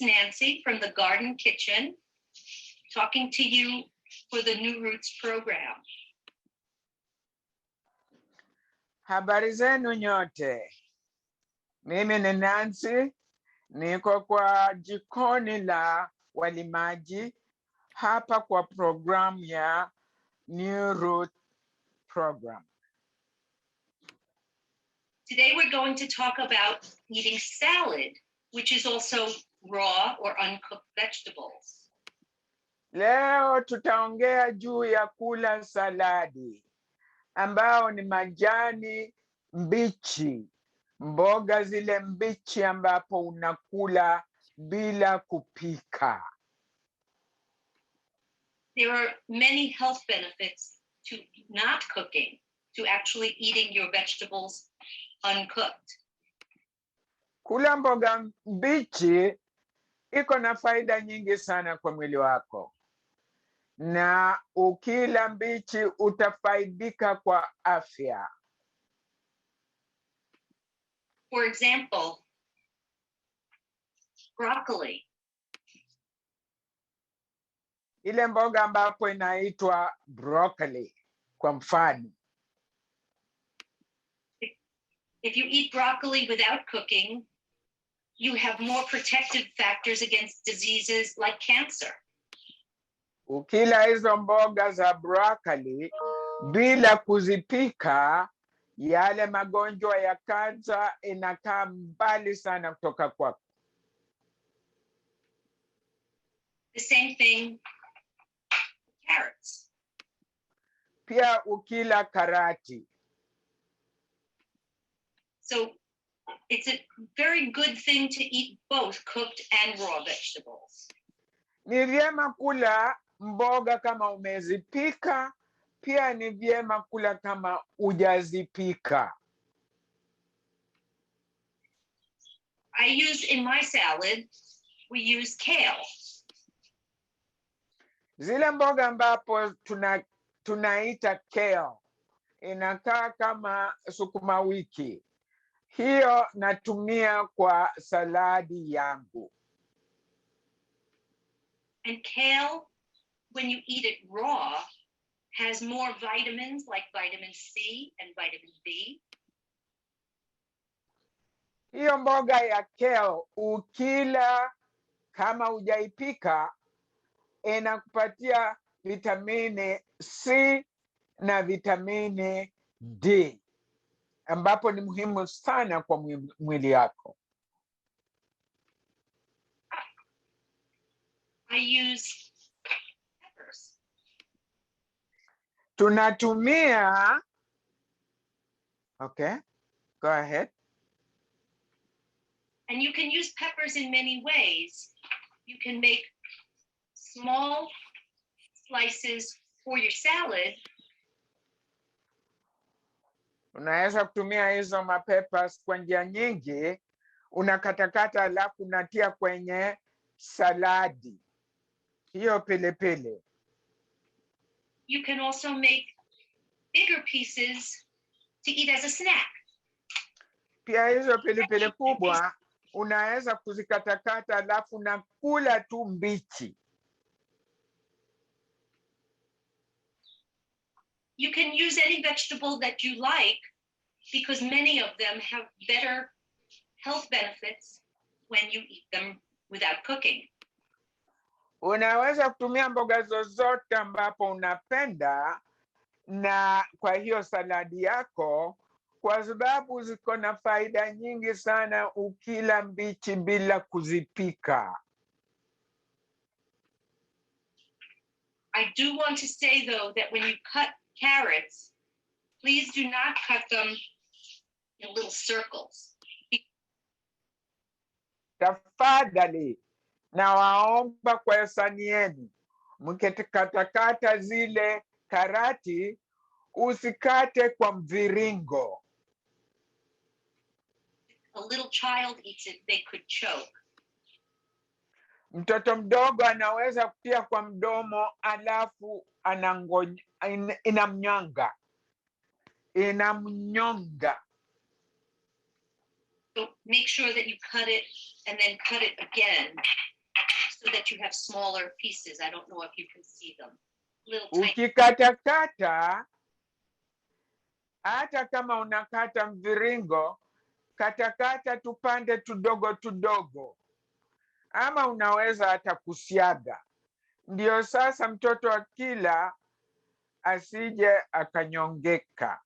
Nancy from the Garden Kitchen, talking to you for the New Roots program. Habari zenu nyote. Mimi ni Nancy, niko kwa jikoni la walimaji hapa kwa programu ya New Root program. Today we're going to talk about eating salad, which is also raw or uncooked vegetables. Leo tutaongea juu ya kula saladi, ambao ni majani mbichi, mboga zile mbichi ambapo unakula bila kupika. There are many health benefits to not cooking, to actually eating your vegetables uncooked. Kula mboga mbichi iko na faida nyingi sana kwa mwili wako. Na ukila mbichi utafaidika kwa afya. For example, broccoli. Ile mboga ambapo inaitwa broccoli kwa mfano. If you eat broccoli without cooking, you have more protective factors against diseases like cancer. Ukila hizo mboga za broccoli bila kuzipika, yale magonjwa ya kansa inakaa mbali sana kutoka kwako. The same thing, carrots. Pia ukila karati. So it's a very good thing to eat both cooked and raw vegetables. Ni vyema kula mboga kama umezipika, pia ni vyema kula kama hujazipika. I used in my salad, we use kale. Zile mboga ambapo tunaita kale, inakaa kama sukuma wiki. Hiyo natumia kwa saladi yangu. And kale, when you eat it raw, has more vitamins like vitamin C and vitamin B. Hiyo mboga ya kale ukila kama hujaipika inakupatia vitamini C na vitamini D, ambapo ni muhimu sana kwa mwili yako. I use peppers. Tunatumia, okay, go ahead. And you can use peppers in many ways. You can make small slices for your salad. Unaweza kutumia hizo mapeppers kwa njia nyingi. Unakatakata alafu unatia kwenye saladi. Hiyo pilipili. You can also make bigger pieces to eat as a snack. Pia hizo pilipili kubwa unaweza kuzikatakata alafu unakula tu mbichi. You can use any vegetable that you like because many of them have better health benefits when you eat them without cooking. Unaweza kutumia mboga zozote ambapo unapenda na kwa hiyo saladi yako, kwa sababu ziko na faida nyingi sana ukila mbichi bila kuzipika. I do want to say though that when you cut carrots, please do not cut them in little circles. Tafadhali na waomba kwa hisani yenu, mkikatakata zile karati usikate kwa mviringo. A little child eats it, they could choke. Mtoto mdogo anaweza kutia kwa mdomo alafu inamnyonga. So make sure that you cut it and then cut it again so that you have smaller pieces. I don't know if you can see them. Little tiny. Ukikatakata, hata kama unakata mviringo, katakata tupande tudogo tudogo, ama unaweza hata kusiaga. Ndio sasa mtoto akila asije akanyongeka.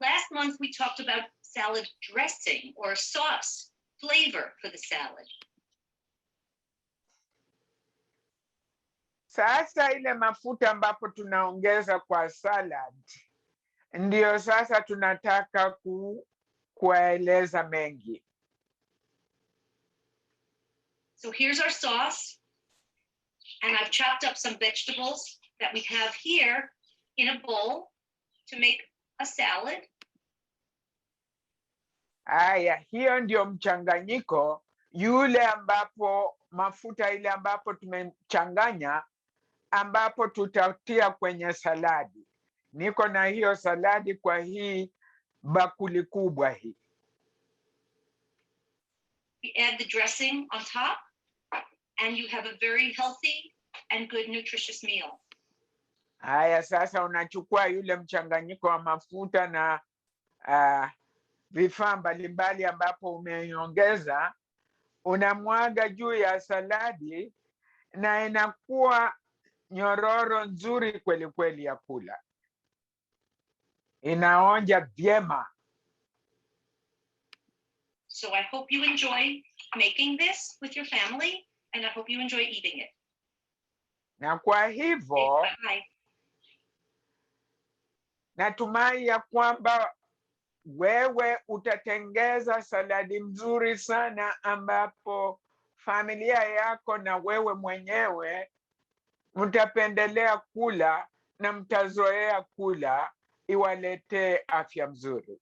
Last month we talked about salad dressing or sauce, flavor for the salad. Sasa ile mafuta ambapo tunaongeza kwa salad, ndio sasa tunataka kueleza mengi. So here's our sauce, and I've chopped up some vegetables that we have here in a bowl to make a salad. Haya, hiyo ndio mchanganyiko yule ambapo mafuta ile ambapo tumechanganya ambapo tutatia kwenye saladi. Niko na hiyo saladi kwa hii bakuli kubwa hii. We add the dressing on top, and you have a very healthy and good nutritious meal. Haya, sasa unachukua yule mchanganyiko wa mafuta na vifaa mbalimbali ambapo umeongeza, unamwaga juu ya saladi na inakuwa nyororo nzuri kweli kweli ya kula. Inaonja vyema. So I hope you enjoy making this with your family, and I hope you enjoy eating it. Na kwa hivyo, Okay, bye. natumai ya kwamba wewe utatengeza saladi mzuri sana ambapo familia yako na wewe mwenyewe mtapendelea kula na mtazoea kula, iwaletee afya mzuri.